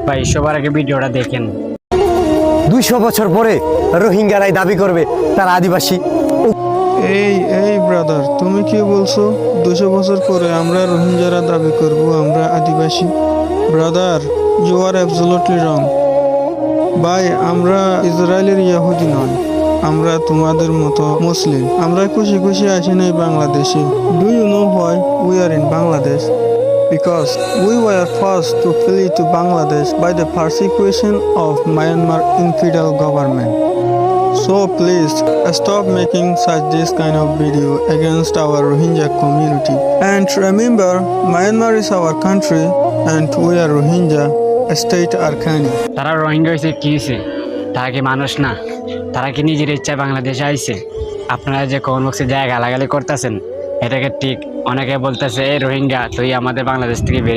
ভাই সবার আগে ভিডিওটা দেখেন। 200 বছর পরে রোহিঙ্গারাই দাবি করবে তারা আদিবাসী। এই এই ব্রাদার, তুমি কি বলছো? 200 বছর পরে আমরা রোহিঙ্গারা দাবি করব আমরা আদিবাসী? Brother, you are absolutely wrong. ভাই, আমরা ইসরায়েলের ইহুদি নয়, আমরা তোমাদের মতো মুসলিম। আমরা খুশি খুশি আসি নাই বাংলাদেশে। Do you know why we are in Bangladesh? Because we were forced to flee to Bangladesh by the persecution of Myanmar infidel government. So please stop making such this kind of video against our Rohingya community. And remember, Myanmar is our country and we are Rohingya, state Arkhani. তারা রোহিঙ্গা হয়েছে কি হয়েছে? তারা কি মানুষ না? তারা কি নিজের ইচ্ছায় বাংলাদেশে আইছে? আপনারা যে কমেন্ট বক্সে জায়গা গালাগালি করতেছেন, এটাকে ঠিক অনেকে বলতেছে এই রোহিঙ্গা তুই আমাদের বাংলাদেশ থেকে বেরিয়ে